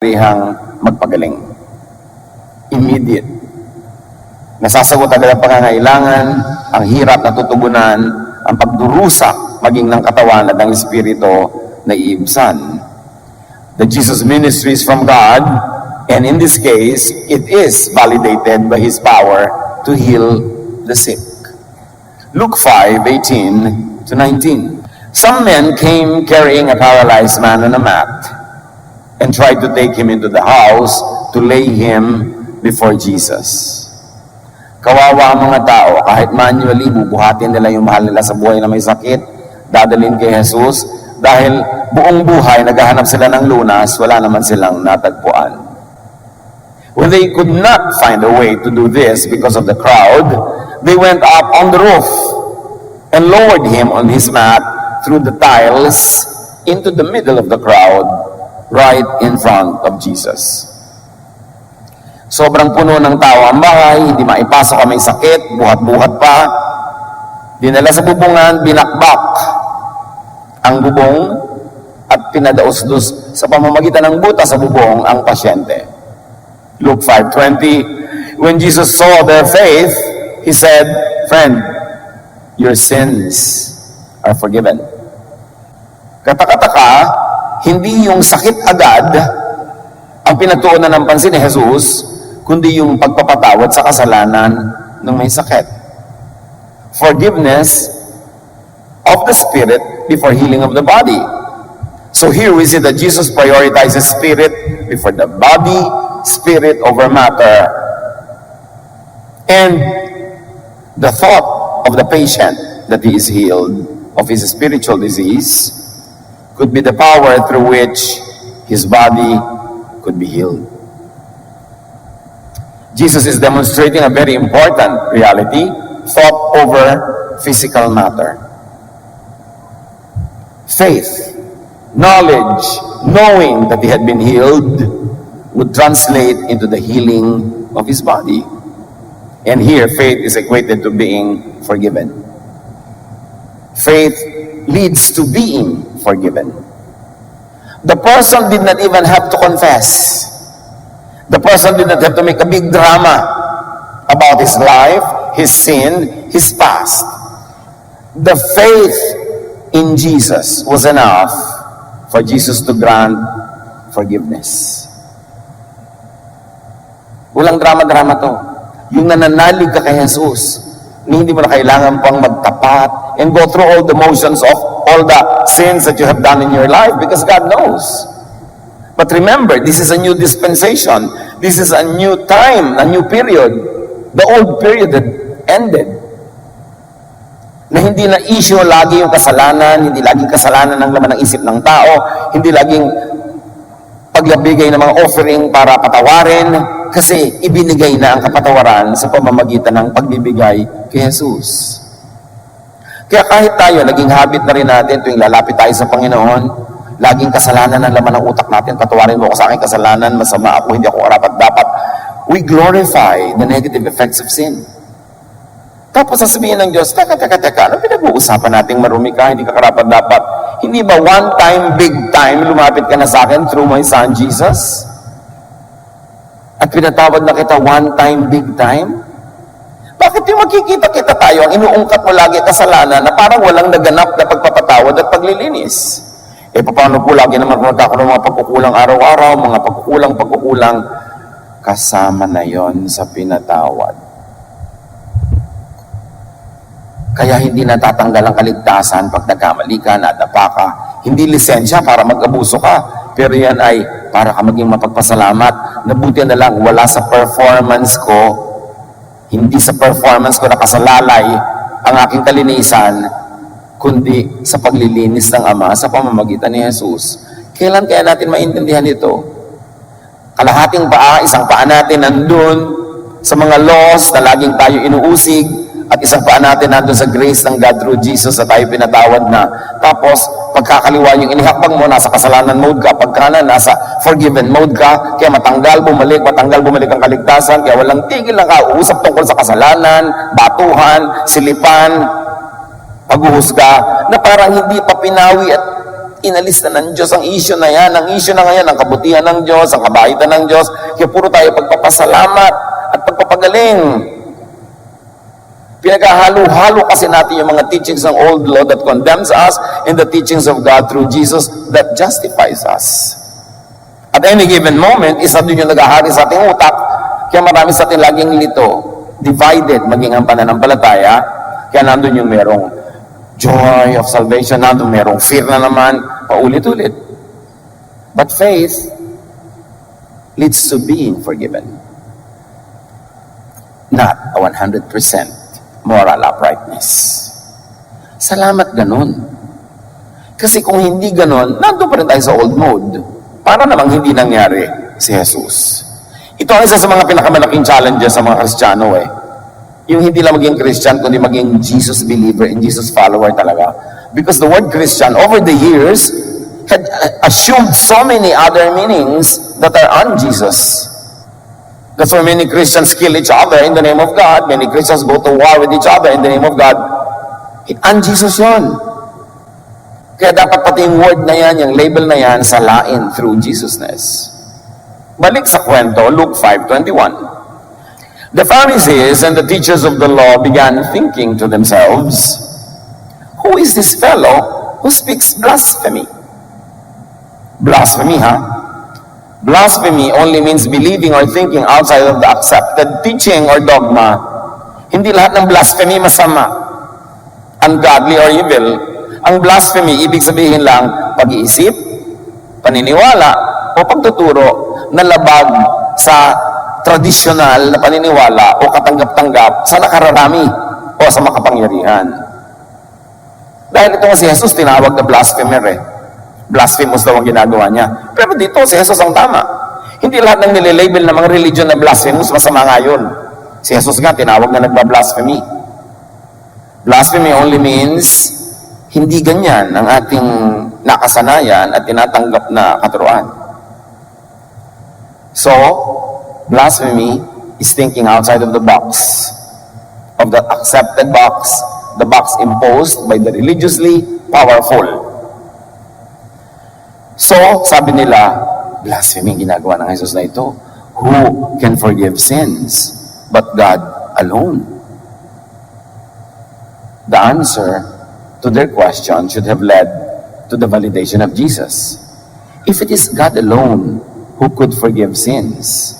Rihang magpagaling. Immediate. Nasasagot agad ang pangangailangan, ang hirap na tutugunan, ang pagdurusa maging ng katawan at ng espiritu na iibsan. The Jesus ministry is from God, and in this case, it is validated by His power to heal the sick. Luke 5:18 to 19. Some men came carrying a paralyzed man on a mat and tried to take him into the house to lay him before Jesus. Kawawa ang mga tao, kahit manually, bubuhatin nila yung mahal nila sa buhay na may sakit, dadalhin kay Jesus, dahil buong buhay, naghahanap sila ng lunas, wala naman silang natagpuan. When they could not find a way to do this because of the crowd, they went up on the roof and lowered him on his mat through the tiles into the middle of the crowd, right in front of Jesus. Sobrang puno ng tao ang bahay, hindi maipasok ang may sakit, buhat-buhat pa. Dinala sa bubungan, binakbak ang bubong at pinadaos-dos sa pamamagitan ng butas sa bubong ang pasyente. Luke 5:20, when Jesus saw their faith, He said, "Friend, your sins are forgiven." Katakataka, hindi yung sakit agad ang pinagtuunan ng pansin ni Jesus, kundi yung pagpapatawad sa kasalanan ng may sakit. Forgiveness of the spirit before healing of the body. So here we see that Jesus prioritizes spirit before the body, spirit over matter. And the thought of the patient that he is healed of his spiritual disease could be the power through which his body could be healed. Jesus is demonstrating a very important reality, thought over physical matter. Faith, knowledge, knowing that he had been healed would translate into the healing of his body. And here, faith is equated to being forgiven. Faith leads to being forgiven. The person did not even have to confess. The person did not have to make a big drama about his life, his sin, his past. The faith in Jesus was enough for Jesus to grant forgiveness. Walang drama-drama to. Yung nananalig ka kay Jesus, hindi mo na kailangan pang magtapat and go through all the motions of all the sins that you have done in your life, because God knows. But remember, this is a new dispensation. This is a new time, a new period. The old period had ended. Na hindi na issue lagi yung kasalanan, hindi laging kasalanan ng laman ng isip ng tao, hindi laging paglabigay ng mga offering para patawarin, kasi ibinigay na ang kapatawaran sa pamamagitan ng pagbibigay kay Jesus. Kaya kahit tayo, naging habit na rin natin tuwing lalapit tayo sa Panginoon, laging kasalanan ang laman ng utak natin, patawarin mo ako sa aking kasalanan, masama ako, hindi ako karapat-dapat. We glorify the negative effects of sin. Tapos sasabihin ng Diyos, teka, ano pinag-uusapan nating marumi ka, hindi ka karapat-dapat? Hindi ba one time, big time, lumapit ka na sa akin through my Son, Jesus? At pinatawad na kita one time, big time? Bakit yung makikita-kita tayo, ang inuungkat mo lagi kasalanan na parang walang naganap na pagpapatawad at paglilinis? Paano po lagi naman magkakaroon ng mga pagkukulang araw-araw, mga pagkukulang, kasama na yon sa pinatawad. Kaya hindi natatanggal ang kaligtasan pag nagkamali ka, nadapa ka. Hindi lisensya para mag-abuso ka, pero yan ay para ka maging mapagpasalamat. Nabuti na lang, wala sa performance ko, hindi sa performance ko nakasalalay ang aking kalinisan, kundi sa paglilinis ng Ama sa pamamagitan ni Jesus. Kailan kaya natin maintindihan ito? Kalahating paa, isang paa natin nandun sa mga laws na laging tayo inuusig, at isang paa natin nandun sa grace ng God through Jesus na tayo pinatawad na. Tapos, pagkakaliwa yung inihakbang mo, nasa kasalanan mode ka, pagkanan, nasa forgiven mode ka, kaya matanggal, bumalik ang kaligtasan, kaya walang tigil na kauusap tungkol sa kasalanan, batuhan, silipan, paghuhusga, na parang hindi pa pinawi at inalis na ng Diyos ang issue na yan. Ang issue na ngayon, ang kabutihan ng Diyos, ang kabaitan ng Diyos. Kaya puro tayo pagpapasalamat at pagpapagaling. Pinaghahalo-halo kasi natin yung mga teachings ng old law that condemns us and the teachings of God through Jesus that justifies us. At any given moment, isa din yung naghahari sa ating utak. Kaya marami sa ating laging lito, divided, maging ang pananampalataya. Kaya nandun yung merong joy of salvation, nandun merong fear na naman, paulit-ulit. But faith leads to being forgiven. Not a 100% moral uprightness. Salamat ganun. Kasi kung hindi ganun, nandun pa rin tayo sa old mode. Para namang hindi nangyari si Jesus. Ito ang isa sa mga pinakamalaking challenges sa mga Kristiyano Yung hindi lang maging Christian, kundi maging Jesus believer and Jesus follower talaga. Because the word Christian, over the years, had assumed so many other meanings that are un-Jesus. That's why many Christians kill each other in the name of God. Many Christians go to war with each other in the name of God. Un-Jesus yun. Kaya dapat pati yung word na yan, yung label na yan, salain through Jesusness. Balik sa kwento, Luke 5:21. The Pharisees and the teachers of the law began thinking to themselves, "Who is this fellow who speaks blasphemy?" Blasphemy, Blasphemy only means believing or thinking outside of the accepted teaching or dogma. Hindi lahat ng blasphemy masama, ungodly or evil. Ang blasphemy, ibig sabihin lang, pag-iisip, paniniwala, o pagtuturo na labag sa tradisyonal na paniniwala o katanggap-tanggap sa nakararami o sa makapangyarihan. Dahil ito nga si Jesus, tinawag na blasphemer Blasphemous daw ang ginagawa niya. Pero dito, si Jesus ang tama. Hindi lahat ng nililabel ng mga religion na blasphemous, masama nga yun. Si Jesus nga, tinawag na nagbablasphemy. Blasphemy only means hindi ganyan ang ating nakasanayan at tinatanggap na katuruan. So, blasphemy is thinking outside of the box, of the accepted box, the box imposed by the religiously powerful. So, sabi nila, blasphemy ginagawa ng Jesus na ito. Who can forgive sins but God alone? The answer to their question should have led to the validation of Jesus. If it is God alone who could forgive sins,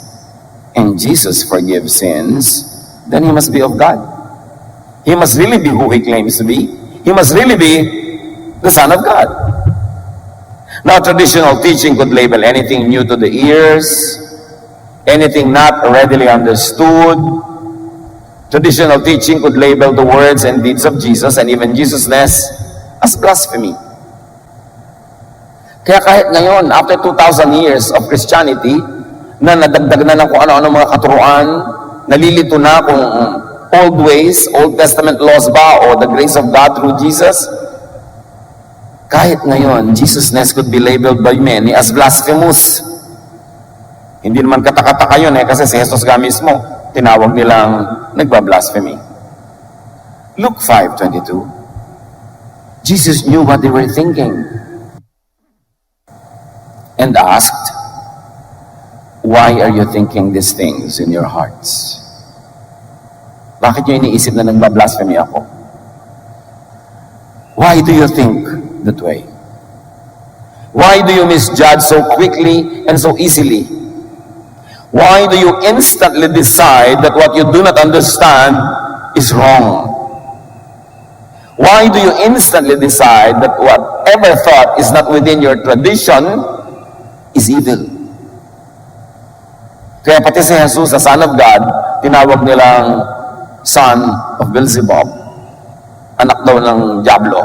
and Jesus forgives sins, then He must be of God. He must really be who He claims to be. He must really be the Son of God. Now, traditional teaching could label anything new to the ears, anything not readily understood. Traditional teaching could label the words and deeds of Jesus and even Jesusness as blasphemy. Kaya kahit ngayon, after 2,000 years of Christianity, na nadagdag na ng kung ano-ano mga katuruan, nalilito na kung old ways, Old Testament laws ba, o the grace of God through Jesus, kahit ngayon, Jesusness could be labeled by many as blasphemous. Hindi naman katakataka yun kasi si Jesus nga mismo, tinawag nilang nagbablasphemy. Luke 5:22. Jesus knew what they were thinking and asked, "Why are you thinking these things in your hearts?" Bakit nyo iniisip na nagbablasphemy ako? Why do you think that way? Why do you misjudge so quickly and so easily? Why do you instantly decide that what you do not understand is wrong? Why do you instantly decide that whatever thought is not within your tradition is evil? Kaya pati si Jesus, the Son of God, tinawag nilang son of Beelzebub, anak daw ng Diablo.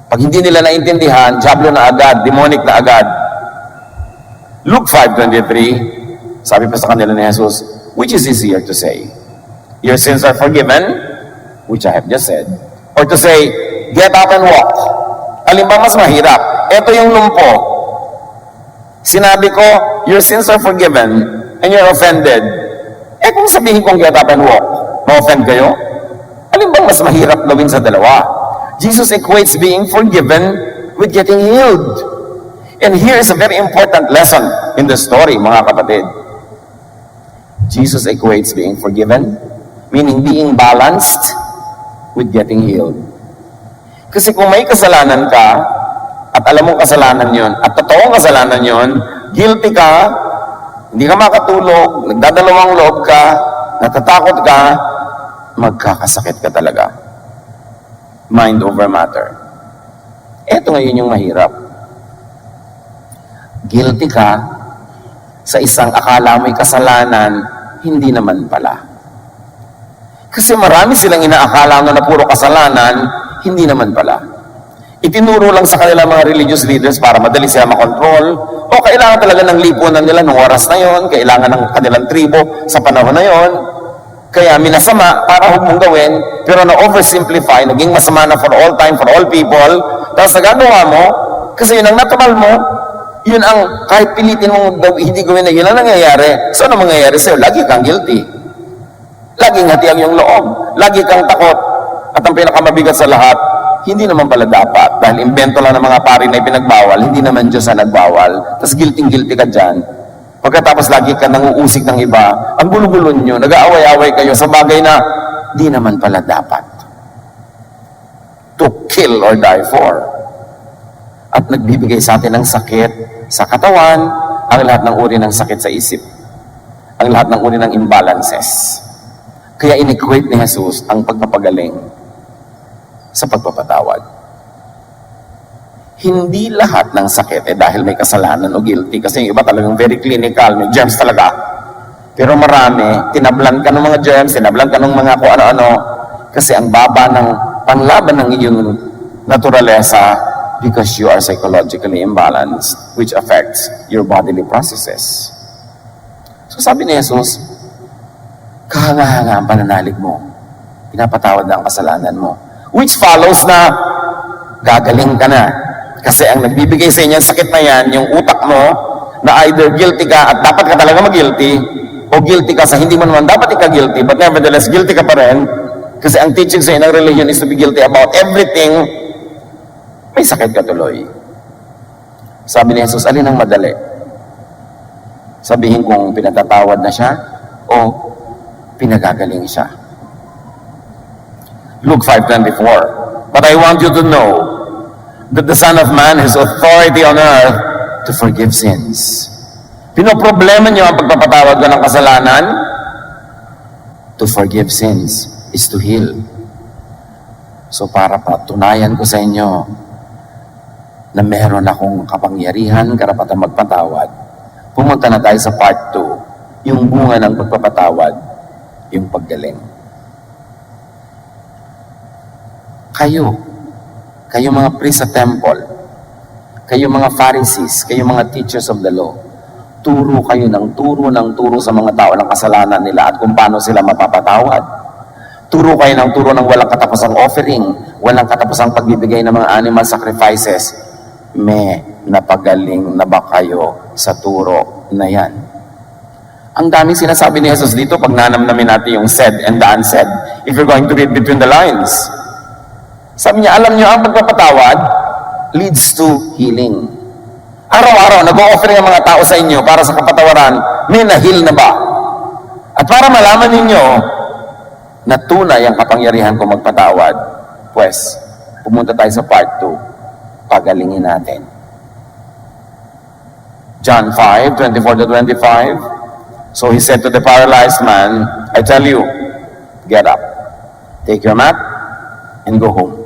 Pag hindi nila naintindihan, Diablo na agad, demonic na agad. Luke 5:23, sabi pa sa kanila ni Jesus, which is easier to say? Your sins are forgiven, which I have just said, or to say, get up and walk? Alin ba mas mahirap? Ito yung lumpo. Sinabi ko, your sins are forgiven, and you're offended. Kung sabihin kong get up and walk, ma-offend kayo? Alin bang mas mahirap gawin sa dalawa? Jesus equates being forgiven with getting healed. And here is a very important lesson in the story, mga kapatid. Jesus equates being forgiven, meaning being balanced, with getting healed. Kasi kung may kasalanan ka, at alam mong kasalanan yon, at totoong kasalanan yon, guilty ka, hindi ka makatulog, nagdadalawang loob ka, natatakot ka, magkakasakit ka talaga. Mind over matter. Eto ngayon yung mahirap. Guilty ka sa isang akala mo'y kasalanan, hindi naman pala. Kasi marami silang inaakala na puro kasalanan, hindi naman pala. Itinuro lang sa kanila mga religious leaders para madali sila makontrol, o kailangan talaga ng lipunan nila ng oras na yon, kailangan ng kanilang tribo sa panahon na yon. Kaya minasama para huwag mong gawin, pero na-oversimplify, naging masama na for all time, for all people, tapos nagagawa mo, kasi yun ang natural mo, yun ang kahit pilitin mong hindi gawin na yun ang nangyayari. So ano mangyayari sa'yo? Lagi kang guilty. Laging hati ang iyong loob. Lagi kang takot. At ang pinakamabigat sa lahat, hindi naman pala dapat. Dahil invento lang ng mga pari na ipinagbawal, hindi naman Diyos ang nagbawal. Tapos guilty ka dyan. Pagkatapos lagi ka nanguusik ng iba, ang gulo-gulo nyo, nag-aaway-away kayo sa bagay na di naman pala dapat. To kill or die for. At nagbibigay sa atin ng sakit sa katawan, ang lahat ng uri ng sakit sa isip, ang lahat ng uri ng imbalances. Kaya in-equate ni Jesus ang pagpapagaling sa pagpapatawad. Hindi lahat ng sakit dahil may kasalanan o guilty, kasi yung iba talagang very clinical, may germs talaga. Pero marami, tinablan ka ng mga germs, tinablan ka ng mga kung ano-ano, kasi ang baba ng panlaban ng iyong naturalesa, because you are psychologically imbalanced, which affects your bodily processes. So sabi ni Jesus, kahanga-hanga ang pananalig mo. Pinapatawad na ang kasalanan mo. Which follows na gagaling ka na. Kasi ang nagbibigay sa inyo sakit na yan, yung utak mo, na either guilty ka at dapat ka talaga mag-guilty, o guilty ka sa hindi mo naman dapat ika-guilty, but nevertheless, guilty ka pa rin. Kasi ang teaching sa inyo ng religion is to be guilty about everything. May sakit ka tuloy. Sabi ni Jesus, alin ang madali? Sabihin kung pinatatawad na siya o pinagagaling siya. Luke 5:24. But I want you to know that the Son of Man has authority on earth to forgive sins. Pinoproblema niyo ang pagpapatawad ko ng kasalanan? To forgive sins is to heal. So para patunayan ko sa inyo na meron akong kapangyarihan, karapatan magpatawad, pumunta na tayo sa part 2, yung bunga ng pagpapatawad, yung paggaling. Kayo mga priests sa temple, kayo mga Pharisees, kayo mga teachers of the law, turo kayo ng turo sa mga tao ng kasalanan nila at kung paano sila mapapatawad. Turo kayo ng turo ng walang katapusang offering, walang katapusang pagbibigay ng mga animal sacrifices. May napagaling na ba kayo sa turo na yan? Ang daming sinasabi ni Jesus dito pag nanamnamin natin yung said and the unsaid. If you're going to read between the lines. Sabi niya, alam niyo ang pagpapatawad leads to healing. Araw-araw, nag-o-offering ang mga tao sa inyo para sa kapatawaran, may na-heal na ba? At para malaman ninyo na tunay ang kapangyarihan ko magpatawad, pues, pumunta tayo sa part 2. Pagalingin natin. John 5:24-25. So he said to the paralyzed man, I tell you, get up, take your mat, and go home.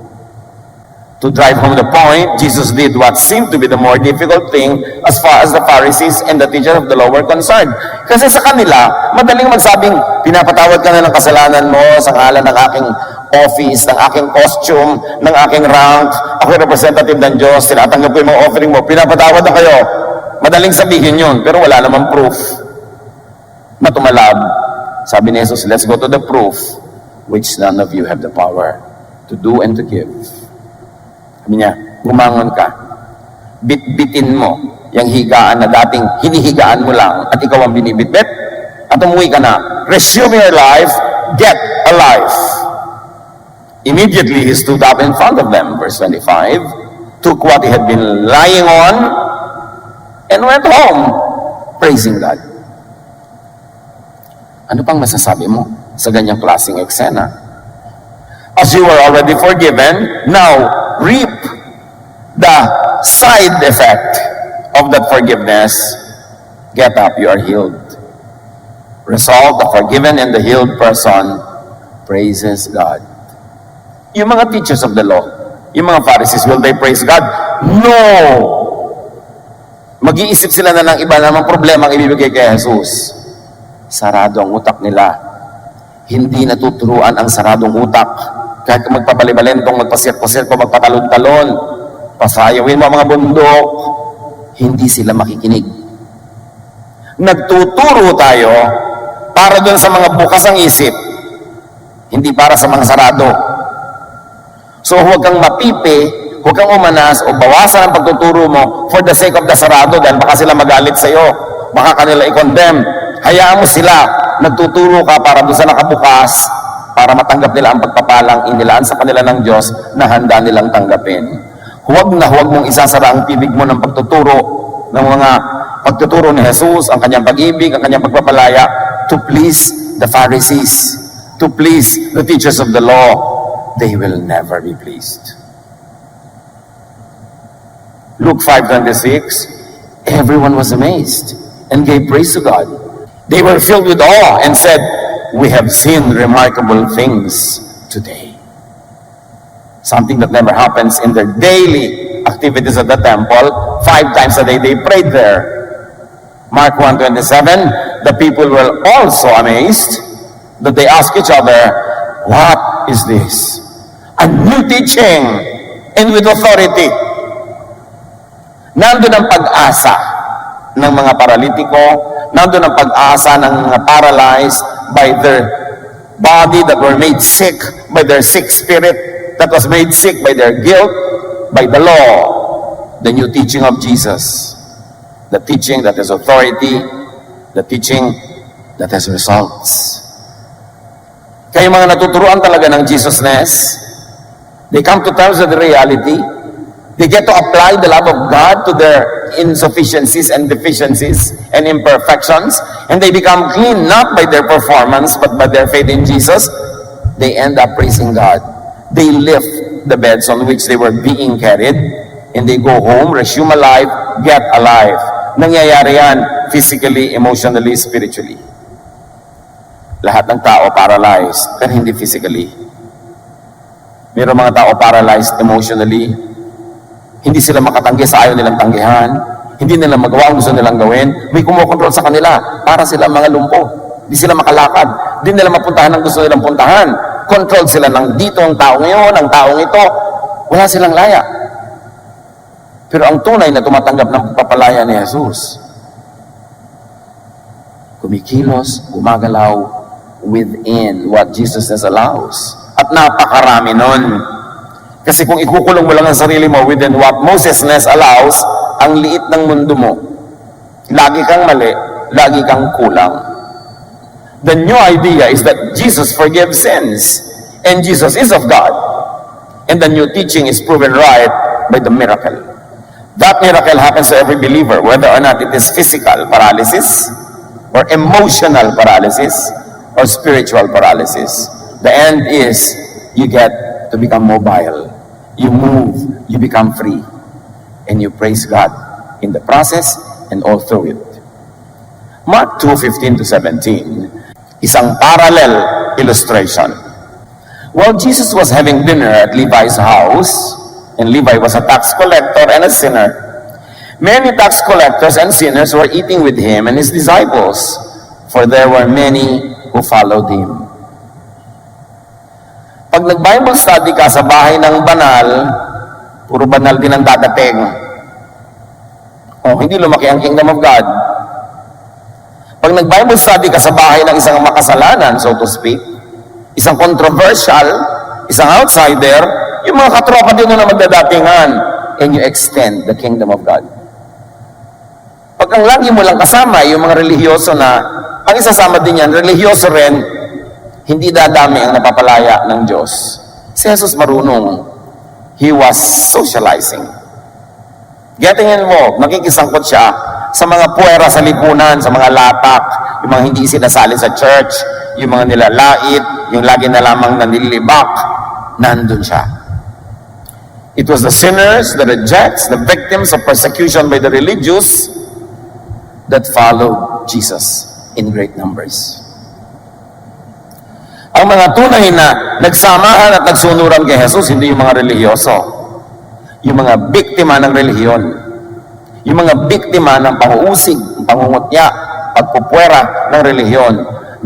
To drive home the point, Jesus did what seemed to be the more difficult thing as far as the Pharisees and the teachers of the law were concerned. Kasi sa kanila, madaling magsabing, pinapatawad ka na ng kasalanan mo sa ngalan ng aking office, ng aking costume, ng aking rank, ako representative ng Diyos, tinatanggap ko yung mga offering mo, pinapatawad na kayo. Madaling sabihin yun, pero wala namang proof na tumalab. Sabi ni Jesus, let's go to the proof which none of you have the power to do and to give. Sabi niya, gumangon ka, bitbitin mo yung higaan na dating hinihigaan mo lang at ikaw ang binibitbit at umuwi ka na. Resume your life, get a life. Immediately he stood up in front of them, verse 25, took what he had been lying on, and went home, praising God. Ano pang masasabi mo sa ganyang klaseng eksena? As you were already forgiven, now reap the side effect of that forgiveness. Get up, you are healed. Result, the forgiven and the healed person praises God. Yung mga teachers of the law, yung mga Pharisees, will they praise God? No! Mag-iisip sila na ng iba namang problema ang ibibigay kay Jesus. Sarado ang utak nila. Hindi natuturuan ang saradong utak. Kahit magpapalibalentong, magpasirko-sirko, magpatalon-talon, pasayawin mo ang mga bundok, hindi sila makikinig. Nagtuturo tayo para doon sa mga bukas ang isip, hindi para sa mga sarado. So huwag kang mapipi, huwag kang umanas o bawasan ang pagtuturo mo for the sake of the sarado dahil baka sila magalit sa iyo, baka kanila i-condemn. Hayaan mo sila, nagtuturo ka para doon sa nakabukas, para matanggap nila ang pagpapalang inilaan sa kanila ng Diyos na handa nilang tanggapin. Huwag na huwag mong isasara ang pibig mo ng pagtuturo ng mga pagtuturo ni Jesus, ang kanyang pag-ibig, ang kanyang pagpapalaya to please the Pharisees, to please the teachers of the law. They will never be pleased. Luke 5:26, everyone was amazed and gave praise to God. They were filled with awe and said, we have seen remarkable things today. Something that never happens in their daily activities at the temple. 5 times a day they prayed there. Mark 1:27, the people were also amazed that they asked each other, what is this? A new teaching and with authority. Nandun ang pag-asa ng mga paralitiko, nandun ang pag-asa ng mga paralyzed by their body that were made sick, by their sick spirit that was made sick by their guilt, by the law, the new teaching of Jesus, the teaching that has authority, the teaching that has results. Kaya mga natuturuan talaga ng Jesusness, they come to terms with the reality. They get to apply the love of God to their insufficiencies and deficiencies and imperfections, and they become clean not by their performance but by their faith in Jesus. They end up praising God. They lift the beds on which they were being carried, and they go home, resume alive, get alive. Nangyayari yan physically, emotionally, spiritually. Lahat ng tao paralyzed, pero hindi physically. Mayroong mga tao paralyzed emotionally, hindi sila makatanggi sa ayaw nilang tanggihan, hindi nila magawa ang gusto nilang gawin, may kumokontrol sa kanila, para sila mga lumpo, hindi sila makalakad, hindi nila mapuntahan ang gusto nilang puntahan, control sila ng dito ang taong yun, ang taong ito, wala silang laya. Pero ang tunay na tumatanggap ng pagpapalaya ni Jesus, kumikilos, gumagalaw within what Jesus allows. At napakarami nun. Kasi kung ikukulong mo lang ang sarili mo within what Moses allows, ang liit ng mundo mo. Lagi kang mali, lagi kang kulang. The new idea is that Jesus forgives sins, and Jesus is of God. And the new teaching is proven right by the miracle. That miracle happens to every believer, whether or not it is physical paralysis, or emotional paralysis, or spiritual paralysis. The end is, you get to become mobile. You move, you become free. And you praise God in the process and all through it. Mark 2:15-17, isang parallel illustration. While Jesus was having dinner at Levi's house, and Levi was a tax collector and a sinner, many tax collectors and sinners were eating with him and his disciples, for there were many who followed him. Pag nag-Bible study ka sa bahay ng banal, puro banal din ang dadating. Hindi lumaki ang kingdom of God. Pag nag-Bible study ka sa bahay ng isang makasalanan, so to speak, isang controversial, isang outsider, yung mga katropa din na magdadatingan, and you extend the kingdom of God. Pag ang lagi mo lang kasama, yung mga relihiyoso na, ang isasama din yan, relihiyoso rin, hindi dadami ang napapalaya ng Diyos. Si Jesus marunong. He was socializing. Getting involved, nakikisangkot siya sa mga puwera sa lipunan, sa mga latak, yung mga hindi sinasali sa church, yung mga nilalait, yung lagi na lamang nanlilibak, nandun siya. It was the sinners, the rejects, the victims of persecution by the religious that followed Jesus in great numbers. Ang mga tunay na nagsamahan at nagsunuran kay Jesus, hindi yung mga relihiyoso. Yung mga biktima ng relihiyon. Yung mga biktima ng pang-uusig, pangungutya, pagpupwera ng relihiyon,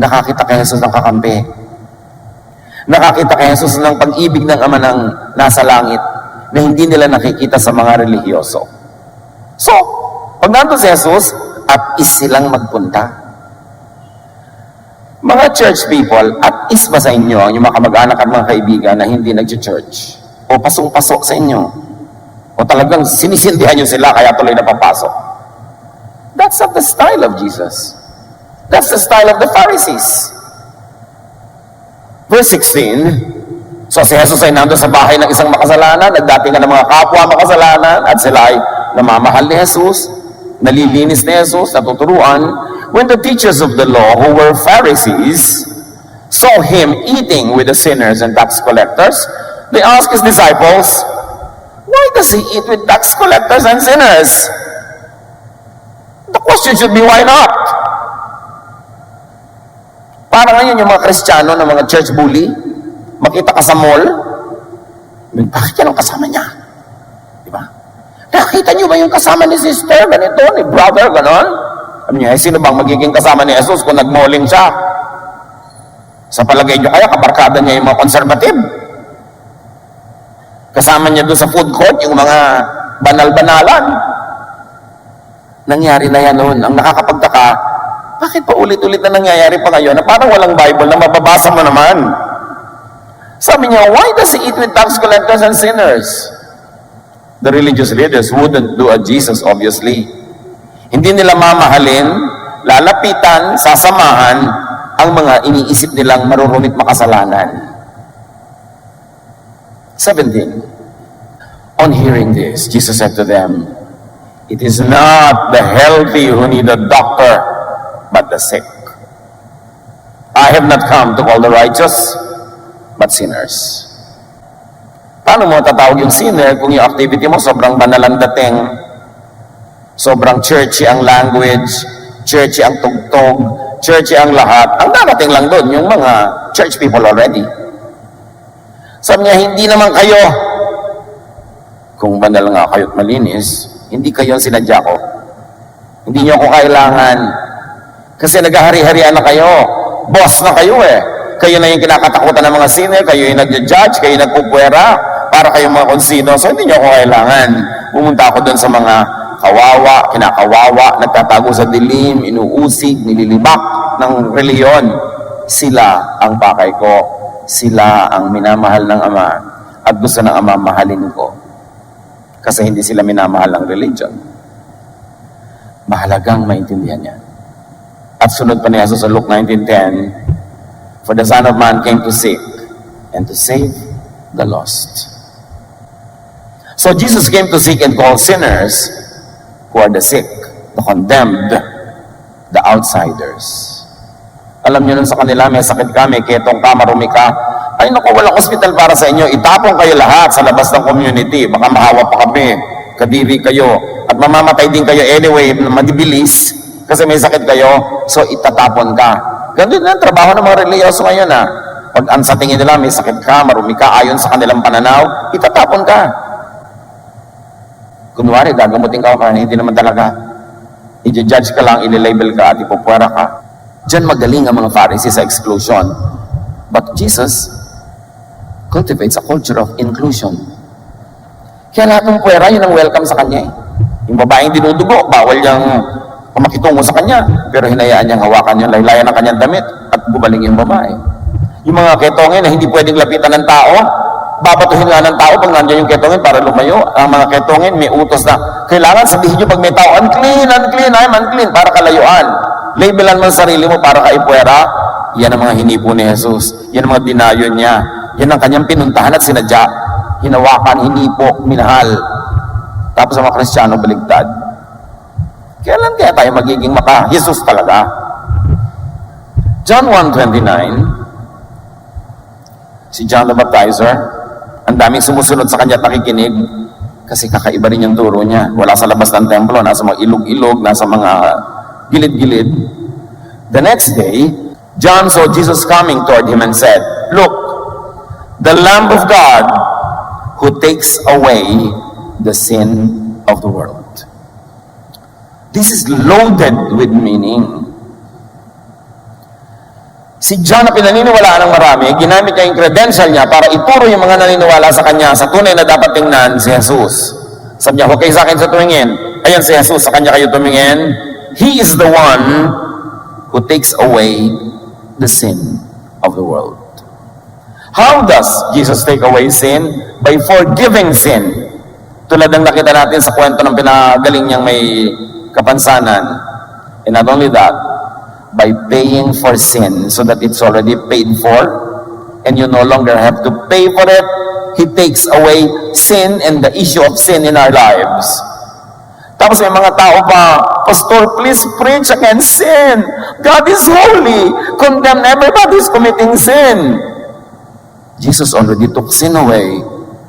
nakakita kay Jesus ng kakampi. Nakakita kay Jesus ng pag-ibig ng Ama ng nasa langit na hindi nila nakikita sa mga relihiyoso. So, pag nandun si Jesus, at is silang magpunta. Mga church people, at is ba sa inyo ang yung mga kamag-anak at mga kaibigan na hindi nag-church? O pasong-pasok sa inyo? O talagang sinisindihan nyo sila kaya tuloy na papasok? That's not the style of Jesus. That's the style of the Pharisees. Verse 16, so si Jesus ay nandun sa bahay ng isang makasalanan, nagdatingan ng mga kapwa makasalanan, at sila ay namamahal ni Jesus, nalilinis ni Jesus, natuturuan. When the teachers of the law, who were Pharisees, saw him eating with the sinners and tax collectors, they asked his disciples, why does he eat with tax collectors and sinners? The question should be, why not? Para ngayon yung mga Kristiyano na mga church bully, makita ka sa mall, bakit yan ang kasama niya? Diba? Nakita niyo ba yung kasama ni sister, ganito, ni brother, ganon? Sabi niya, sino bang magiging kasama ni Jesus kung nag-malling siya? Sa palagay niyo kaya, kabarkada niya yung mga konservative. Kasama niya doon sa food court, yung mga banal-banalan. Nangyari na yan noon. Ang nakakapagtaka, bakit pa ulit-ulit na nangyayari pa ngayon na parang walang Bible na mababasa mo naman? Sabi niya, why does he eat with tax collectors and sinners? The religious leaders wouldn't do as Jesus, obviously. Hindi nila mamahalin, lalapitan, sasamahan ang mga iniisip nilang marurumit makasalanan. 17. On hearing this, Jesus said to them, it is not the healthy who need a doctor, but the sick. I have not come to call the righteous, but sinners. Paano mo tatawag yung sinner kung yung activity mo sobrang banal ang dating, sobrang churchy ang language, churchy ang tugtog, churchy ang lahat? Ang darating lang doon, yung mga church people already. Sabi niya, hindi naman kayo, kung banal nga kayo't malinis, hindi kayo ang sinadya ko. Hindi niyo ako kailangan. Kasi naghahari-harian na kayo. Boss na kayo eh. Kayo na yung kinakatakutan ng mga sinner, kayo yung nagja-judge, kayo yung nagpupwera, para kayong mga konsino. So hindi niyo ako kailangan. Pumunta ako doon sa mga kawawa, kinakawawa, nagtatago sa dilim, inuusig, nililibak ng reliyon. Sila ang pakay ko. Sila ang minamahal ng Ama at gusto ng Ama mahalin ko. Kasi hindi sila minamahal ng religion. Mahalagang maintindihan niya. At sunod pa ni Jesus sa Luke 19:10, for the Son of Man came to seek and to save the lost. So Jesus came to seek and call sinners who are the sick, the condemned, the outsiders. Alam niyo nun sa kanila, may sakit ka, may ketong ka, marumi ka. Ay naku, walang hospital para sa inyo. Itapon kayo lahat sa labas ng community. Baka mahawa pa kami. Kadiri kayo. At mamamatay din kayo anyway, madibilis. Kasi may sakit kayo. So itatapon ka. Ganun din ang trabaho ng mga reliyoso ngayon ha. Pag sa tingin nila, may sakit ka, marumi ka, ayon sa kanilang pananaw, itatapon ka. Kunwari, gagamutin ka, hindi naman talaga. I-judge ka lang, i-label ka at ipupwera ka. Diyan magaling ang mga Pharisees sa exclusion. But Jesus cultivates a culture of inclusion. Kaya lahat ng pwera, yun ang welcome sa kanya. Yung babaeng dinudugo, bawal niyang makitungo sa kanya. Pero hinayaan niyang hawakan yung laylayan ng kanyang damit at gumaling yung babae. Yung mga ketongin na hindi pwedeng lapitan ng tao, babatuhin nga ng tao pag nandiyan yung ketongin para lumayo. Ang mga ketongin may utos na kailangan sabihin nyo pag may tao, unclean, unclean, I'm unclean, para kalayuan. Labelan mo sa sarili mo para kaipwera. Yan ang mga hinipo ni Jesus. Yan ang mga dinayon niya. Yan ang kanyang pinuntahan at sinadya. Hinawakan, hinipo, minahal. Tapos sa mga Kristiyano, baligtad. Kailan kaya tayo magiging maka-Jesus talaga? John 1:29, si John the Baptizer, ang daming sumusunod sa kanya at nakikinig kasi kakaiba rin yung turo niya. Wala sa labas ng templo, nasa mga ilog-ilog, nasa mga gilid-gilid. The next day, John saw Jesus coming toward him and said, "Look, the Lamb of God who takes away the sin of the world." This is loaded with meaning. Si John na pinaniniwalaan ng marami, ginamit niya yung credential niya para ituro yung mga naniniwala sa kanya sa tunay na dapat tingnan si Jesus. Sabi niya, huwag kayo sa akin sa tumingin. Ayan si Jesus, sa kanya kayo tumingin. He is the one who takes away the sin of the world. How does Jesus take away sin? By forgiving sin. Tulad ng nakita natin sa kwento ng pinagaling niyang may kapansanan. And not only that, by paying for sin so that it's already paid for and you no longer have to pay for it. He takes away sin and the issue of sin in our lives. Tapos may mga tao pa, "Pastor, please preach against sin. God is holy. Condemn everybody who's committing sin." Jesus already took sin away.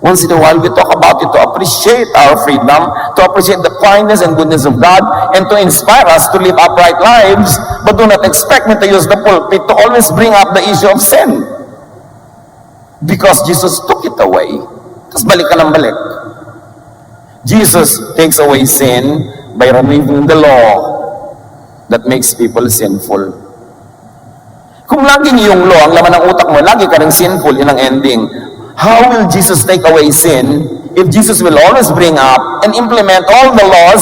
Once in a while, we talk about it to appreciate our freedom, to appreciate the kindness and goodness of God, and to inspire us to live upright lives, but do not expect me to use the pulpit to always bring up the issue of sin. Because Jesus took it away. Tapos balik ka ng balik. Jesus takes away sin by removing the law that makes people sinful. Kung laging yung law, ang laman ng utak mo, lagi ka rin sinful, yun ang ending. How will Jesus take away sin if Jesus will always bring up and implement all the laws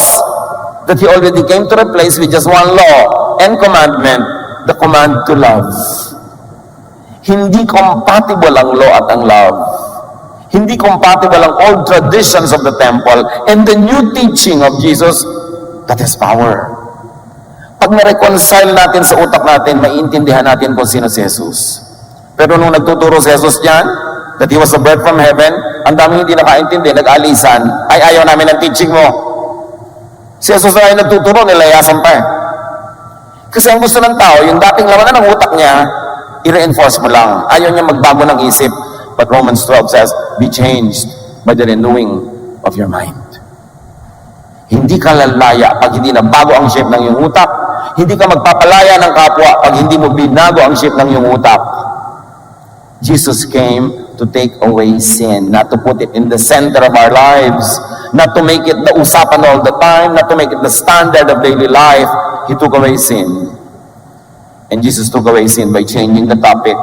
that He already came to replace with just one law and commandment, the command to love? Hindi compatible ang law at ang love. Hindi compatible ang old traditions of the temple and the new teaching of Jesus that has power. Pag na-reconcile natin sa utak natin, maiintindihan natin kung sino si Jesus. Pero nung nagtuturo si Jesus niyan, that He was a bird from heaven, ang daming hindi nakaintindi, nag-alisan, ay ayaw namin ang teaching mo. Si Jesus na ay nagtuturo, nilayasan pa eh. Kasi ang gusto ng tao, yung dating laman ng utak niya, i-reinforce mo lang. Ayaw niya magbago ng isip. But Romans 12 says, "Be changed by the renewing of your mind." Hindi ka lalaya pag hindi na bago ang shape ng iyong utak. Hindi ka magpapalaya ng kapwa pag hindi mo binago ang shape ng iyong utak. Jesus came to take away sin, not to put it in the center of our lives, not to make it the usapan all the time, not to make it the standard of daily life. He took away sin. And Jesus took away sin by changing the topic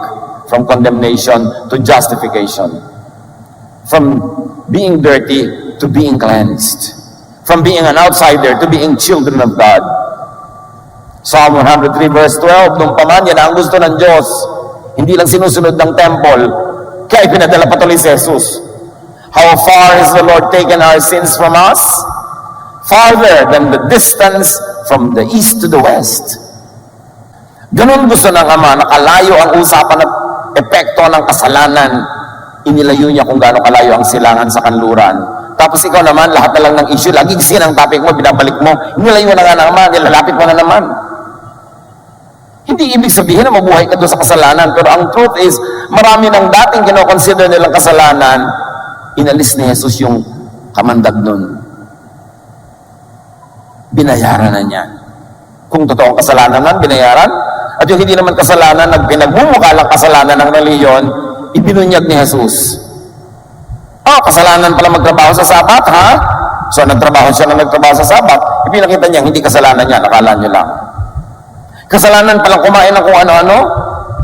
from condemnation to justification, from being dirty to being cleansed, from being an outsider to being children of God. Psalm 103 verse 12, nung paman yan ang gusto ng Diyos, hindi lang sinusunod ng temple, kaya pinadala patuloy si Jesus. How far has the Lord taken our sins from us? Farther than the distance from the east to the west. Ganun gusto ng Ama, nakalayo ang usapan at epekto ng kasalanan. Inilayo niya kung gaano kalayo ang silangan sa kanluran. Tapos ikaw naman, lahat na lang ng issue, laging sin ang topic mo, binabalik mo. Inilayo na nga ng Ama, nilalapit mo na naman. Hindi ibig sabihin na mabuhay ka doon sa kasalanan. Pero ang truth is, marami ng dating kinoconsider nilang kasalanan, inalis ni Jesus yung kamandag nun. Binayaran na niya. Kung totoong kasalanan man, binayaran. At yung hindi naman kasalanan, pinagmumukha lang kasalanan ng reliyon, ibinunyag ni Jesus. Oh, kasalanan pala magtrabaho sa Sabat, ha? So, nagtrabaho siya na nagtrabaho sa Sabat. Ipinakita niya, hindi kasalanan niya, nakala niyo lang. Kasalanan palang kumain ng kung ano-ano.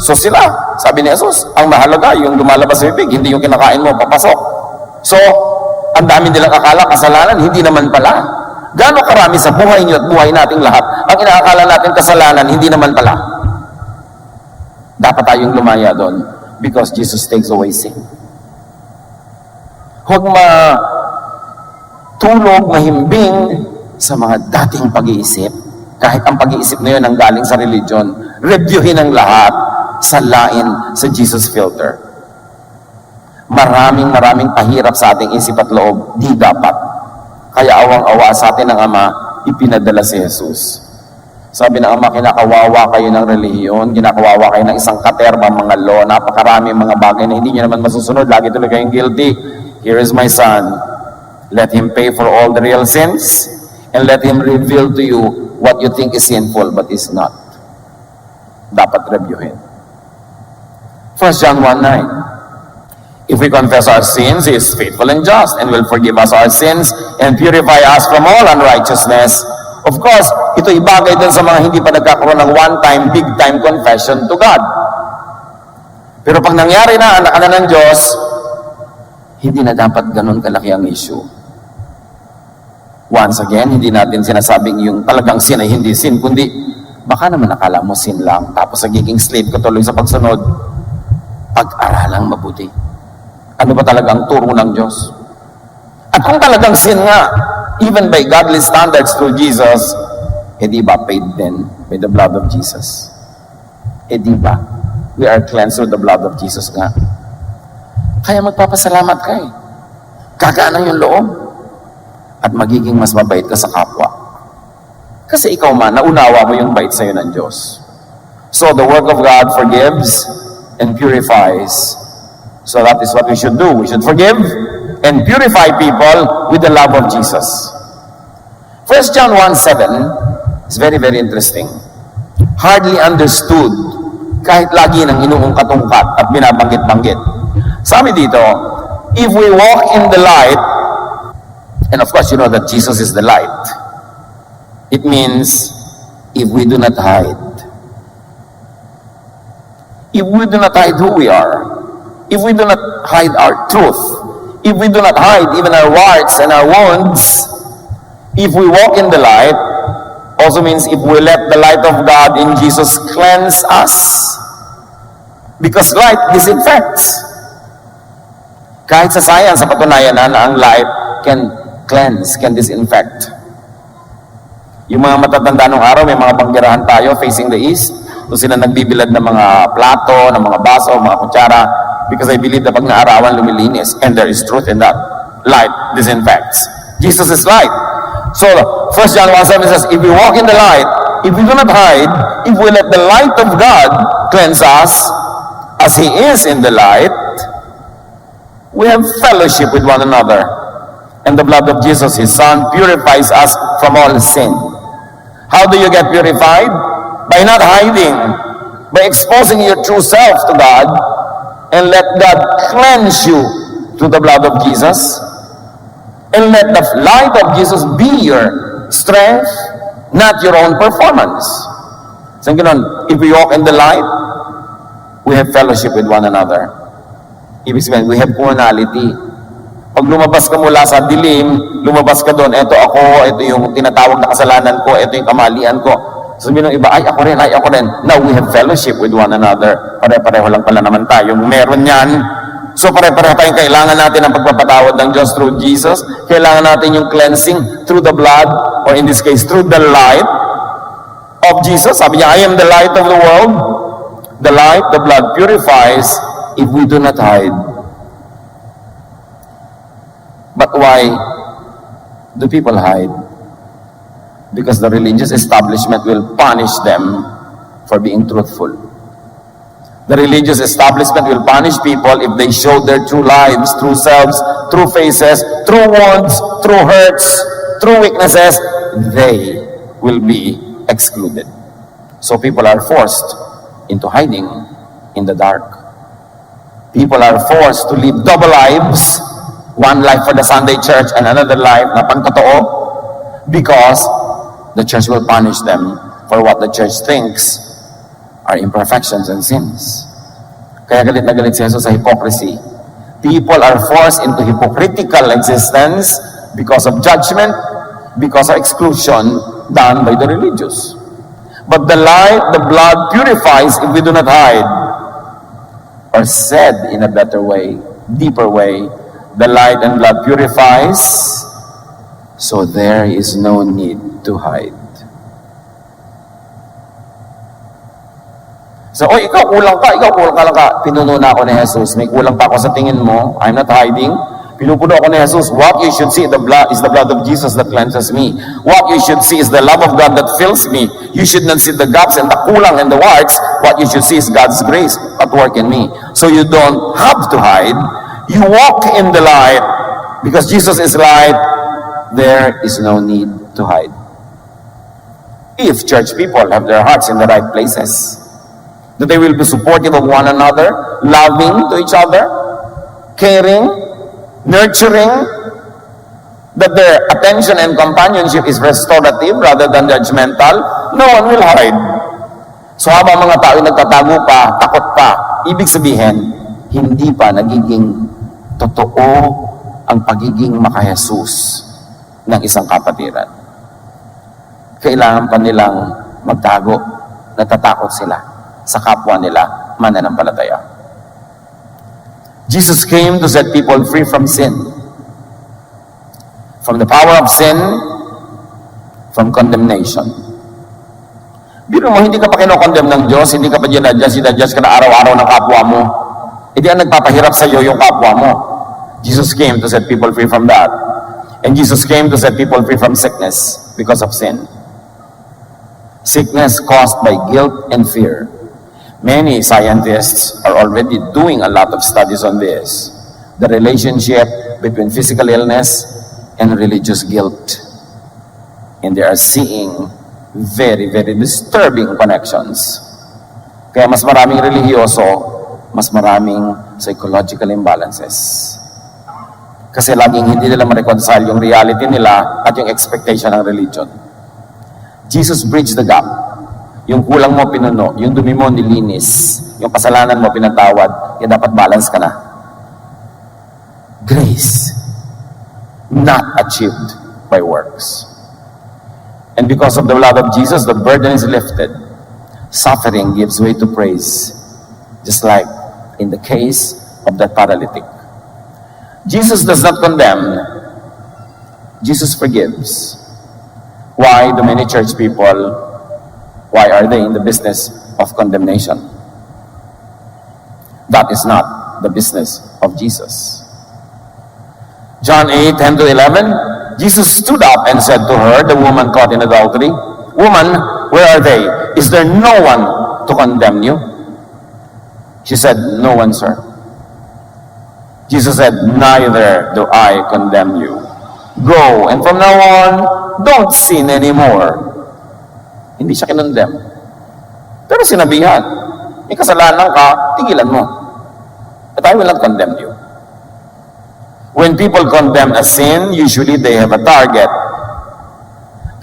So sila, sabi ni Jesus, ang mahalaga yung lumalabas sa bibig, hindi yung kinakain mo, papasok. So, ang dami nilang akala, kasalanan, hindi naman pala. Gaano karami sa buhay niyo at buhay nating lahat, ang inaakala natin kasalanan, hindi naman pala. Dapat tayong lumaya doon because Jesus takes away sin. Huwag matulog, mahimbing sa mga dating pag-iisip. Kahit ang pag-iisip na yun ang galing sa religion, reviewin ang lahat, salain sa Jesus filter. Maraming pahirap sa ating isip at loob, di dapat. Kaya awang-awa sa atin ng Ama, ipinadala si Jesus. Sabi ng Ama, kinakawawa kayo ng relihiyon, kinakawawa kayo ng isang katerba, mga law, napakarami mga bagay na hindi nyo naman masusunod, lagi tuloy kayong guilty. Here is my son. Let him pay for all the real sins, and let him reveal to you what you think is sinful but is not. Dapat reviewin. 1 John 1:9. If we confess our sins, He is faithful and just and will forgive us our sins and purify us from all unrighteousness. Of course, ito ibagay din sa mga hindi pa nagkakaroon ng one-time, big-time confession to God. Pero pag nangyari na, anak ka na ng Diyos, hindi na dapat ganun kalaki ang issue. Once again, hindi natin sinasabing yung talagang sin ay hindi sin, kundi baka naman akala mo sin lang, tapos nagiging slave ka tuloy sa pagsunod. Pag-aralang mabuti. Ano ba talagang turo ng Diyos? At kung talagang sin nga, even by godly standards through Jesus, di ba paid din by the blood of Jesus? Di ba? We are cleansed through the blood of Jesus nga. Kaya magpapasalamat ka eh. Gagaan yung loob. At magiging mas mabait ka sa kapwa. Kasi ikaw man, naunawa mo yung bait sa'yo ng Diyos. So the work of God forgives and purifies. So that is what we should do. We should forgive and purify people with the love of Jesus. 1 John 1:7 is very, very interesting. Hardly understood kahit lagi nang inuungkat-ungkat at binabanggit-banggit. Sabi dito, if we walk in the light, and of course you know that Jesus is the light, it means if we do not hide. If we do not hide who we are, if we do not hide our truth, if we do not hide even our warts and our wounds, if we walk in the light, also means if we let the light of God in Jesus cleanse us. Because light disinfects. Kahit sa science, sa patunayan na ang light can cleanse, can disinfect. Yung mga matatanda nung araw, may mga panggirahan tayo facing the east. Doon sila nagbibilad ng mga plato, ng mga baso, mga kutsara. Because I believe na pag naarawan, lumilinis. And there is truth in that. Light disinfects. Jesus is light. So, 1 John 1:7 says, if we walk in the light, if we do not hide, if we let the light of God cleanse us, as He is in the light, we have fellowship with one another. And the blood of Jesus, His Son, purifies us from all sin. How do you get purified? By not hiding. By exposing your true self to God, and let God cleanse you through the blood of Jesus. And let the light of Jesus be your strength, not your own performance. So, if we walk in the light, we have fellowship with one another. Ibig sabihin, we have commonality. Pag lumabas ka mula sa dilim, lumabas ka doon, eto ako, ito yung tinatawag na kasalanan ko, ito yung kamalian ko. Sabihin ng iba, ay ako rin. Now we have fellowship with one another. Pare-pareho lang pala naman tayo. Meron yan. So pare-pareho tayong kailangan natin ang pagpapatawad ng Diyos through Jesus. Kailangan natin yung cleansing through the blood, or in this case, through the light of Jesus. Sabi niya, I am the light of the world. The light, the blood purifies if we do not hide. But why do people hide? Because the religious establishment will punish them for being truthful. The religious establishment will punish people if they show their true lives, true selves, true faces, true wounds, true hurts, true weaknesses. They will be excluded. So people are forced into hiding in the dark. People are forced to live double lives, one life for the Sunday church and another life na pangtotoo, because the church will punish them for what the church thinks are imperfections and sins. Kaya galit na galit si Jesus sa hypocrisy. People are forced into hypocritical existence because of judgment, because of exclusion done by the religious. But the light, the blood purifies if we do not hide. Or said in a better way, deeper way, the light and blood purifies, so there is no need to hide. So, ikaw kulang ka lang ka. Pinuno na ako ni Jesus. May kulang pa ako sa tingin mo. I'm not hiding. Pinupuno ako ni Jesus. What you should see is the blood of Jesus that cleanses me. What you should see is the love of God that fills me. You should not see the gaps and the kulang and the warts. What you should see is God's grace at work in me. So you don't have to hide. You walk in the light. Because Jesus is light, there is no need to hide. If church people have their hearts in the right places, that they will be supportive of one another, loving to each other, caring, nurturing, that their attention and companionship is restorative rather than judgmental, no one will hide. So habang mga tao nagtatago pa, takot pa, ibig sabihin, hindi pa nagiging totoo ang pagiging maka-Jesus ng isang kapatiran. Kailangan pa nilang magtago, natatakot sila sa kapwa nila mananampalataya. Jesus came to set people free from sin. From the power of sin, from condemnation. Biro mo, hindi ka pa kinokondem ng Diyos, hindi ka pa sinadjust ka na araw-araw ng kapwa mo. Hindi ang nagpapahirap sa iyo yung kapwa mo. Jesus came to set people free from that. And Jesus came to set people free from sickness because of sin. Sickness caused by guilt and fear. Many scientists are already doing a lot of studies on this. The relationship between physical illness and religious guilt. And they are seeing very, very disturbing connections. Kaya mas maraming relihiyoso, mas maraming psychological imbalances. Kasi laging hindi nila ma-reconcile yung reality nila at yung expectation ng religion. Jesus bridged the gap. Yung kulang mo pinuno, yung dumi mo nilinis, yung kasalanan mo pinatawad, kaya dapat balance ka na. Grace, not achieved by works. And because of the blood of Jesus, the burden is lifted. Suffering gives way to praise. Just like in the case of that paralytic. Jesus does not condemn. Jesus forgives. Why do many church people, why are they in the business of condemnation? That is not the business of Jesus. John 8:10-11, Jesus stood up and said to her, the woman caught in adultery, "Woman, where are they? Is there no one to condemn you?" She said, "No one, sir." Jesus said, "Neither do I condemn you. Go, and from now on, don't sin anymore." Hindi siya kinondemn. Pero sinabihan, may kasalanan ka, tigilan mo. But I will not condemn you. When people condemn a sin, usually they have a target.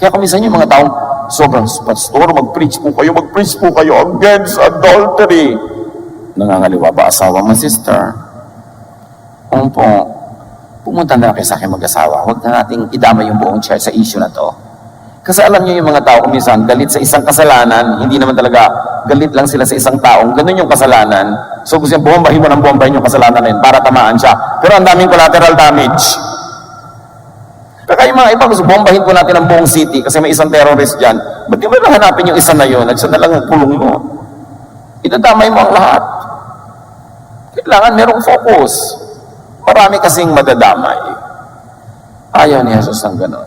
Kaya kuminsan yung mga taong, sobrang pastor, mag-preach po kayo against adultery. Nangangaliwa ba asawa mo, sister? Po, pumunta na kayo sa akin mag-asawa. Huwag na nating idama yung buong church sa issue na to. Kasi alam niyo yung mga tao kuminsan, galit sa isang kasalanan, hindi naman talaga galit lang sila sa isang taong, ganun yung kasalanan. So gusto niya, bombahin mo ng bombahin yung kasalanan na yun para tamaan siya. Pero ang daming collateral damage. Kaya yung mga iba, gusto bombahin po natin ang buong city kasi may isang terrorist dyan. Ba't di ba hanapin yung isa na yun at siya na lang ang kulong mo? Itadamay mo ang lahat. Kailangan merong focus. Marami kasing madadamay. Ayaw ni Jesus ng ganon.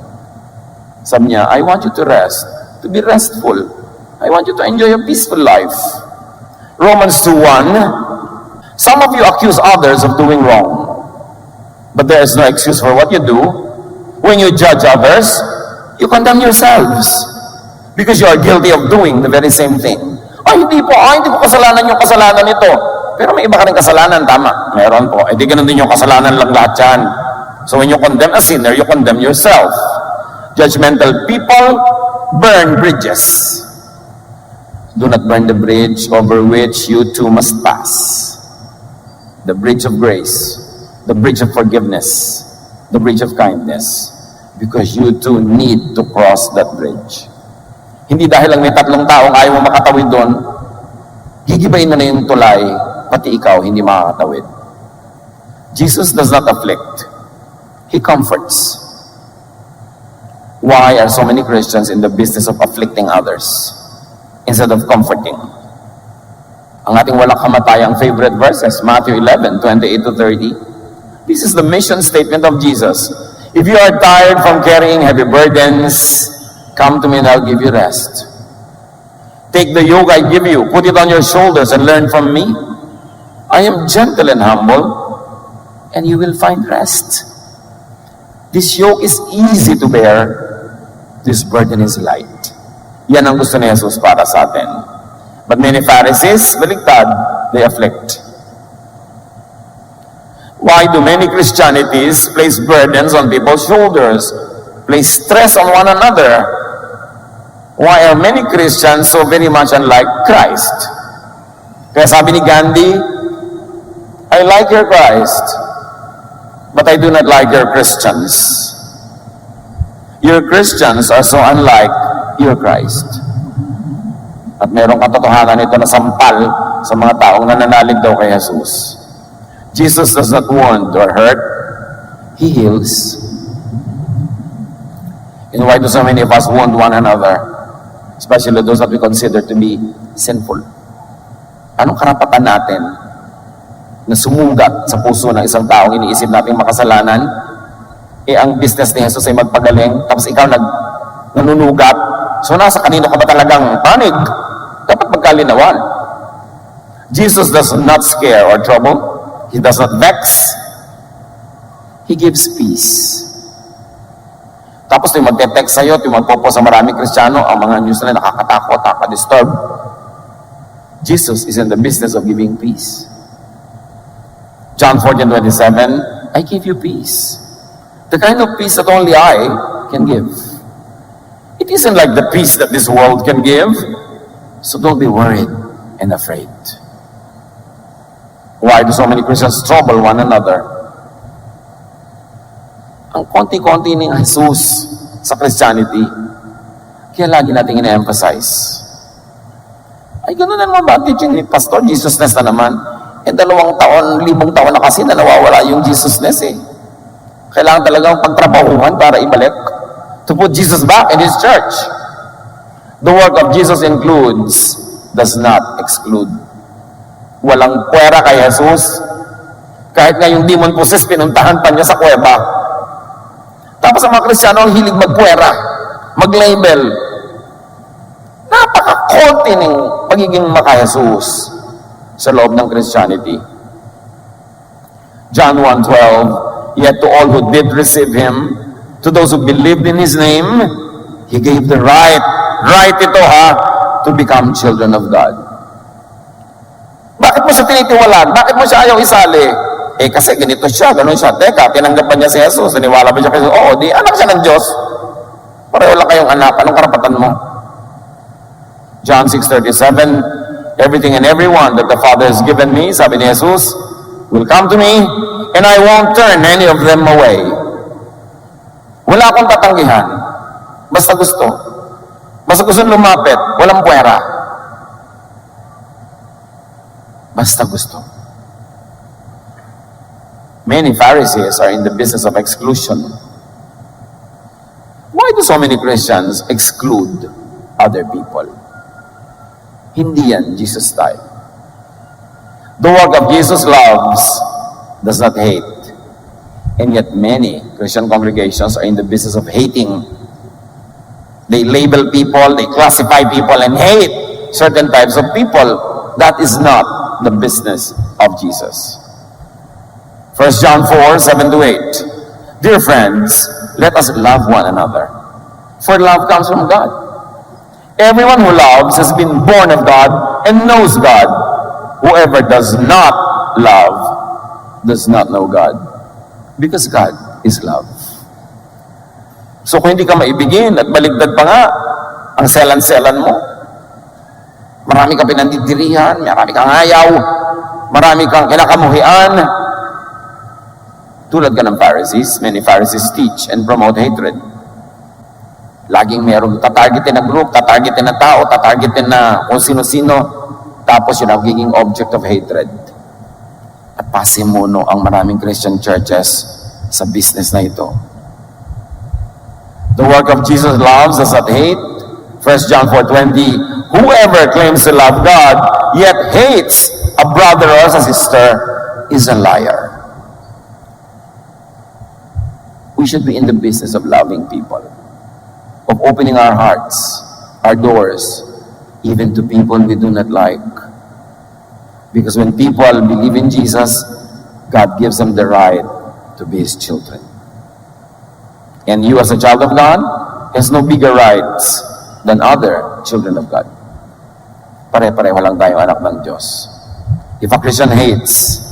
Sabi niya, I want you to rest, to be restful. I want you to enjoy a peaceful life. Romans 2:1, some of you accuse others of doing wrong, but there is no excuse for what you do. When you judge others, you condemn yourselves because you are guilty of doing the very same thing. Hindi ko kasalanan yung kasalanan nito. Pero may iba ka rin kasalanan, tama. Meron po. Di ganun din yung kasalanan lang lahat yan. So when you condemn a sinner, you condemn yourself. Judgmental people burn bridges. Do not burn the bridge over which you too must pass. The bridge of grace, the bridge of forgiveness, the bridge of kindness. Because you too need to cross that bridge. Hindi dahil lang may 3 taong ayaw mo makatawid doon, higibayin mo na yung tulay, pati ikaw hindi makakatawid. Jesus does not afflict. He comforts. Why are so many Christians in the business of afflicting others instead of comforting? Ang ating walang kamatayang favorite verses, Matthew 11:28-30. This is the mission statement of Jesus. If you are tired from carrying heavy burdens, come to me and I'll give you rest. Take the yoke I give you, put it on your shoulders and learn from me. I am gentle and humble, and you will find rest. This yoke is easy to bear. This burden is light. Yan ang gusto ni Jesus para sa atin. But many Pharisees, baliktad, they afflict. Why do many Christianities place burdens on people's shoulders, place stress on one another? Why are many Christians so very much unlike Christ? Kaya sabi ni Gandhi, I like your Christ, but I do not like your Christians. Your Christians are so unlike your Christ. At mayroong katotohanan ito na sampal sa mga taong nananalig daw kay Jesus. Jesus does not wound or hurt, He heals. And why do so many of us wound one another? Especially those that we consider to be sinful. Anong karapatan natin na sumugat sa puso ng isang taong iniisip nating makasalanan? Ang business ni Jesus ay magpagaling, tapos ikaw nanunugat. So nasa kanino ka ba talagang panig? Dapat magkalinawan. Jesus does not scare or trouble. He does not vex. He gives peace. Tapos yung magte-text sa'yo, yung magpopo sa maraming Kristiyano, ang mga news na nakakatakot, nakaka-disturb. Jesus is in the business of giving peace. John 14:27, I give you peace. The kind of peace that only I can give. It isn't like the peace that this world can give. So don't be worried and afraid. Why do so many Christians trouble one another? Ang konti-konti ng Jesus sa Christianity, kaya lagi natin ina-emphasize. Ay, gano'n na naman ba teaching ni Pastor? Jesusness na naman. 2,000 taon na kasi na nawawala yung Jesusness eh. Kailangan talagang pagtrabahuhan para ibalik. To put Jesus back in His church. The work of Jesus includes, does not exclude. Walang puwera kay Jesus. Kahit nga yung demon possessed, pinuntahan pa niya sa kuweba. Tapos ang mga Kristiyano ang hilig magpuwera, mag-label. Napaka-konti ng pagiging maka-Jesus sa loob ng Christianity. John 1:12, yet to all who did receive Him, to those who believed in His name, He gave the right ito to become children of God. Bakit mo siya tinitiwalag? Bakit mo siya ayaw isali? Kasi ganito siya, ganun siya. Teka, tinanggapan niya si Jesus, naniwala ba siya kay Jesus? Oo, di anak siya ng Diyos. Pareho lang kayong anak. Anong karapatan mo? John 6:37, everything and everyone that the Father has given me, sabi ni Jesus, will come to me, and I won't turn any of them away. Wala akong tatanggihan. Basta gusto. Basta gusto lumapit. Walang puwera. Basta gusto. Many Pharisees are in the business of exclusion. Why do so many Christians exclude other people? Hindi yan Jesus style. The work of Jesus loves, does not hate. And yet many Christian congregations are in the business of hating. They label people, they classify people, and hate certain types of people. That is not the business of Jesus. 1 John 4:7-8. Dear friends, let us love one another. For love comes from God. Everyone who loves has been born of God and knows God. Whoever does not love does not know God. Because God is love. So kung hindi ka maibigin at baligtad pa nga, ang selan-selan mo, marami kang pinandidirihan, marami kang ayaw, marami kang kinakamuhian, tulad ka ng Pharisees. Many Pharisees teach and promote hatred. Laging merong tatargetin na group, tatargetin na tao, tatargetin na kung sino-sino, tapos yun ang giging object of hatred. At pasimuno ang maraming Christian churches sa business na ito. The work of Jesus loves does not hate. 1 John 4:20, whoever claims to love God, yet hates a brother or a sister, is a liar. we should be in the business of loving people, of opening our hearts, our doors, even to people we do not like. Because when people believe in Jesus, God gives them the right to be His children. And you as a child of God has no bigger rights than other children of God. Pare-pareho lang tayo anak ng Diyos. If a Christian hates,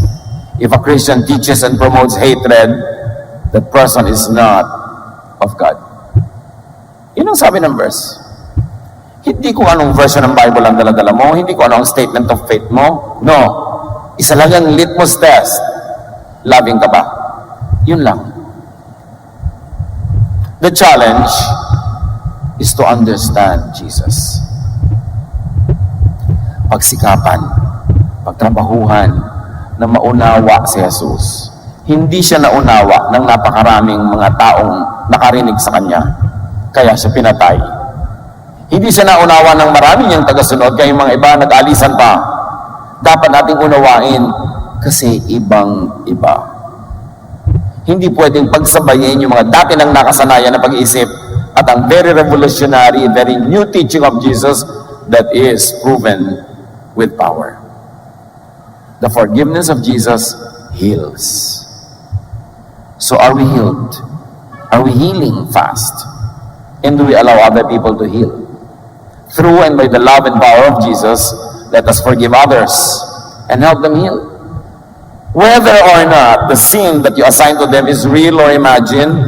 if a Christian teaches and promotes hatred, that person is not of God. Yun ang sabi ng verse. Hindi ko anong version ng Bible ang dala-dala mo, hindi ko anong statement of faith mo. No. Isa lang ang litmus test. Loving ka ba? Yun lang. The challenge is to understand Jesus. Pagsikapan, pagtrabahuhan, na maunawa si Jesus. Hindi siya naunawa ng napakaraming mga taong nakarinig sa Kanya. Kaya siya pinatay. Hindi siya naunawa ng marami niyang tagasunod, kaya yung mga iba nag-alisan pa. Dapat nating unawain kasi ibang-iba. Hindi pwedeng pagsabayin yung mga dati nang nakasanayan na pag-iisip at ang very revolutionary, very new teaching of Jesus that is proven with power. The forgiveness of Jesus heals. So are we healed? Are we healing fast? And do we allow other people to heal? Through and by the love and power of Jesus, let us forgive others and help them heal. Whether or not the sin that you assign to them is real or imagined,